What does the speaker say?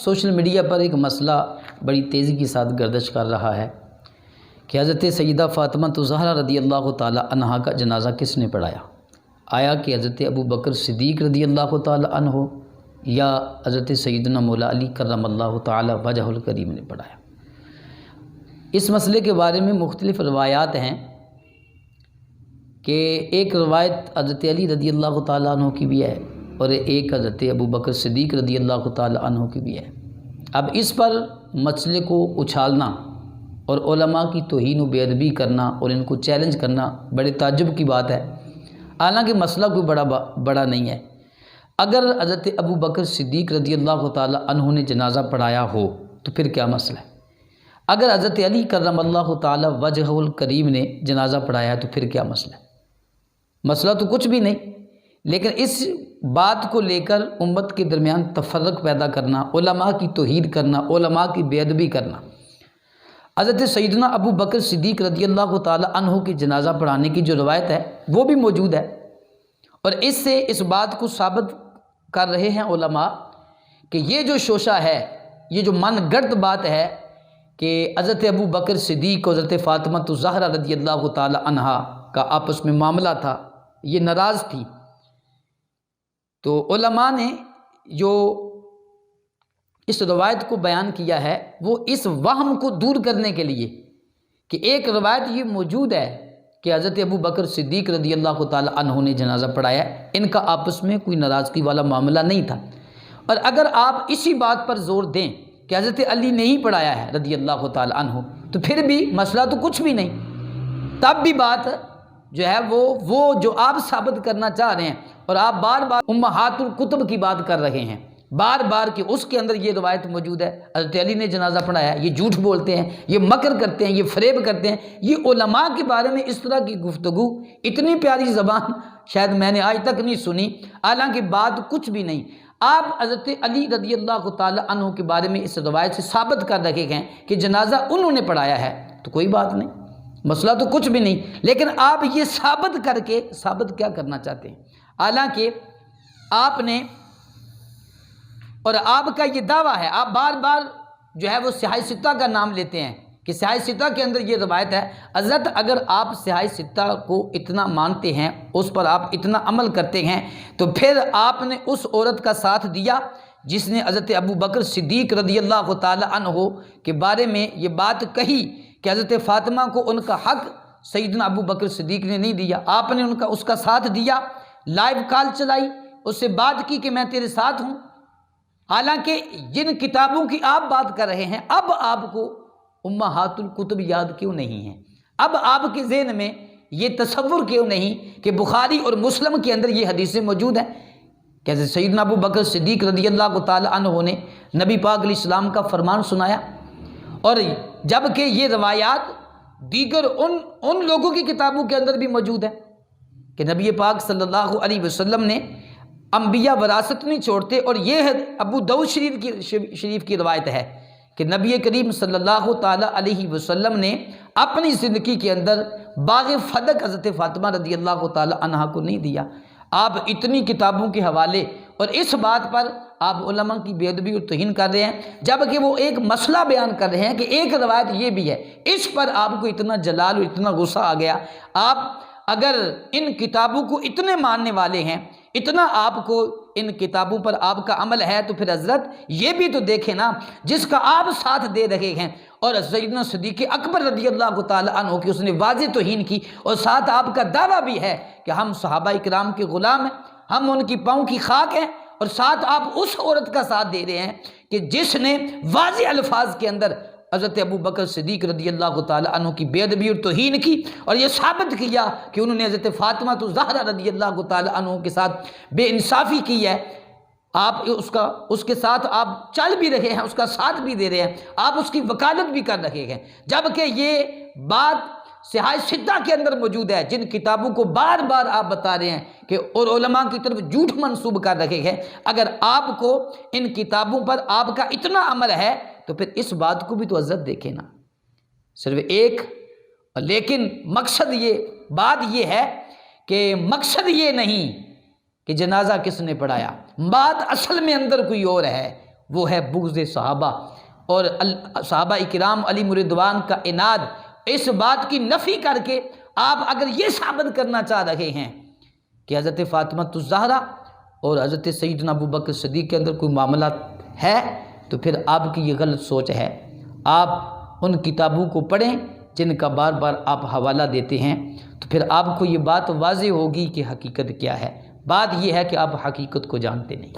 Social media پر ایک مسئلہ بڑی تیزی کے ساتھ گردش کر رہا ہے کہ حضرت سیدہ فاطمہ الزہرا رضی اللہ تعالی عنہا کا جنازہ کس نے پڑھایا؟ آیا کہ حضرت ابو بکر صدیق رضی اللہ تعالی عنہ یا حضرت سیدنا مولا علی کرم اللہ تعالی وجہ الکریم نے پڑھایا؟ اس مسئلے کے بارے میں مختلف روایات ہیں کہ ایک روایت حضرت علی رضی اللہ تعالی عنہ کی بھی ہے اور ایک حضرت ابو بکر صدیق رضی اللہ تعالی عنہ کی بھی ہے۔ اب اس پر مسئلے کو اچھالنا اور علماء کی توہین و بے ادبی کرنا اور ان کو چیلنج کرنا بڑے تعجب کی بات ہے، حالانکہ مسئلہ کوئی بڑا نہیں ہے۔ اگر حضرت ابو بکر صدیق رضی اللہ تعالی عنہ نے جنازہ پڑھایا ہو تو پھر کیا مسئلہ ہے؟ اگر حضرت علی کرم اللہ تعالی وجہ الکریم نے جنازہ پڑھایا ہے تو پھر کیا مسئلہ ہے؟ مسئلہ تو کچھ بھی نہیں، لیکن اس بات کو لے کر امت کے درمیان تفرق پیدا کرنا، علماء کی توہین کرنا، علماء کی بے ادبی کرنا۔ حضرت سیدنا ابو بکر صدیق رضی اللہ تعالی عنہ کی جنازہ پڑھانے کی جو روایت ہے وہ بھی موجود ہے، اور اس سے اس بات کو ثابت کر رہے ہیں علماء کہ یہ جو شوشہ ہے، یہ جو من گڑت بات ہے کہ حضرت ابو بکر صدیق اور حضرت فاطمہ الزہرا رضی اللہ تعالی عنہا کا آپس میں معاملہ تھا، یہ ناراض تھی، تو علماء نے جو اس روایت کو بیان کیا ہے وہ اس وہم کو دور کرنے کے لیے کہ ایک روایت یہ موجود ہے کہ حضرت ابو بکر صدیق رضی اللہ تعالی عنہ نے جنازہ پڑھایا، ان کا آپس میں کوئی ناراضگی والا معاملہ نہیں تھا۔ اور اگر آپ اسی بات پر زور دیں کہ حضرت علی نے ہی پڑھایا ہے رضی اللہ تعالی عنہ تو پھر بھی مسئلہ تو کچھ بھی نہیں، تب بھی بات جو ہے وہ جو آپ ثابت کرنا چاہ رہے ہیں، اور آپ بار بار امہات الکتب کی بات کر رہے ہیں بار بار کہ اس کے اندر یہ روایت موجود ہے حضرت علی نے جنازہ پڑھایا، یہ جھوٹ بولتے ہیں، یہ مکر کرتے ہیں، یہ فریب کرتے ہیں۔ یہ علماء کے بارے میں اس طرح کی گفتگو، اتنی پیاری زبان شاید میں نے آج تک نہیں سنی، حالانکہ بات کچھ بھی نہیں۔ آپ حضرت علی رضی اللہ تعالی عنہ کے بارے میں اس روایت سے ثابت کر رکھے ہیں کہ جنازہ انہوں نے پڑھایا ہے تو کوئی بات نہیں، مسئلہ تو کچھ بھی نہیں، لیکن آپ یہ ثابت کر کے ثابت کیا کرنا چاہتے ہیں؟ حالانکہ آپ نے اور آپ کا یہ دعویٰ ہے، آپ بار بار جو ہے وہ صحاح ستہ کا نام لیتے ہیں کہ صحاح ستہ کے اندر یہ روایت ہے۔ حضرت اگر آپ صحاح ستہ کو اتنا مانتے ہیں، اس پر آپ اتنا عمل کرتے ہیں، تو پھر آپ نے اس عورت کا ساتھ دیا جس نے حضرت ابو بکر صدیق رضی اللہ تعالی عنہ کے بارے میں یہ بات کہی کہ حضرت فاطمہ کو ان کا حق سیدنا ابو بکر صدیق نے نہیں دیا، آپ نے اس کا ساتھ دیا، لائیو کال چلائی، اس سے بات کی کہ میں تیرے ساتھ ہوں۔ حالانکہ جن کتابوں کی آپ بات کر رہے ہیں، اب آپ کو امہات الکتب یاد کیوں نہیں ہے؟ اب آپ کے ذہن میں یہ تصور کیوں نہیں کہ بخاری اور مسلم کے اندر یہ حدیثیں موجود ہیں کہ حضرت سیدنا ابو بکر صدیق رضی اللہ تعالی عنہ نے نبی پاک علیہ السلام کا فرمان سنایا، اور جبکہ یہ روایات دیگر ان لوگوں کی کتابوں کے اندر بھی موجود ہے کہ نبی پاک صلی اللہ علیہ وسلم نے انبیاء وراثت نہیں چھوڑتے، اور یہ ابو داؤد شریف کی روایت ہے کہ نبی کریم صلی اللہ تعالی علیہ وسلم نے اپنی زندگی کے اندر باغ فدق حضرت فاطمہ رضی اللہ تعالی عنہا کو نہیں دیا۔ آپ اتنی کتابوں کے حوالے اور اس بات پر آپ علماء کی بے ادبی اور توہین کر رہے ہیں، جبکہ وہ ایک مسئلہ بیان کر رہے ہیں کہ ایک روایت یہ بھی ہے، اس پر آپ کو اتنا جلال اور اتنا غصہ آ گیا۔ آپ اگر ان کتابوں کو اتنے ماننے والے ہیں، اتنا آپ کو ان کتابوں پر آپ کا عمل ہے، تو پھر حضرت یہ بھی تو دیکھیں نا جس کا آپ ساتھ دے رہے ہیں، اور سیدنا صدیق اکبر رضی اللہ تعالی عنہ کی اس نے واضح توہین کی، اور ساتھ آپ کا دعویٰ بھی ہے کہ ہم صحابہ کرام کے غلام ہیں، ہم ان کی پاؤں کی خاک ہیں، اور ساتھ آپ اس عورت کا ساتھ دے رہے ہیں کہ جس نے واضح الفاظ کے اندر حضرت ابو بکر صدیق رضی اللہ تعالی عنہ کی بے ادبی اور توہین کی، اور یہ ثابت کیا کہ انہوں نے حضرت فاطمہ الزہرا رضی اللہ تعالی عنہ کے ساتھ بے انصافی کی ہے۔ آپ اس کے ساتھ آپ چل بھی رہے ہیں، اس کا ساتھ بھی دے رہے ہیں، آپ اس کی وکالت بھی کر رہے ہیں، جبکہ یہ بات صحاح ستہ کے اندر موجود ہے، جن کتابوں کو بار بار آپ بتا رہے ہیں کہ اور علماء کی طرف جھوٹ منسوب کر رکھے ہیں۔ اگر آپ کو ان کتابوں پر آپ کا اتنا عمل ہے تو پھر اس بات کو بھی تو حضرت دیکھیں نا، صرف ایک، لیکن مقصد بات یہ ہے کہ مقصد یہ نہیں کہ جنازہ کس نے پڑھایا، بات اصل میں اندر کوئی اور ہے، وہ ہے بغض صحابہ اور صحابہ اکرام علیہم رضوان کا عناد۔ اس بات کی نفی کر کے آپ اگر یہ ثابت کرنا چاہ رہے ہیں کہ حضرت فاطمہ الزہرا اور حضرت سیدنا ابوبکر صدیق کے اندر کوئی معاملہ ہے تو پھر آپ کی یہ غلط سوچ ہے۔ آپ ان کتابوں کو پڑھیں جن کا بار بار آپ حوالہ دیتے ہیں، تو پھر آپ کو یہ بات واضح ہوگی کہ حقیقت کیا ہے۔ بات یہ ہے کہ آپ حقیقت کو جانتے نہیں۔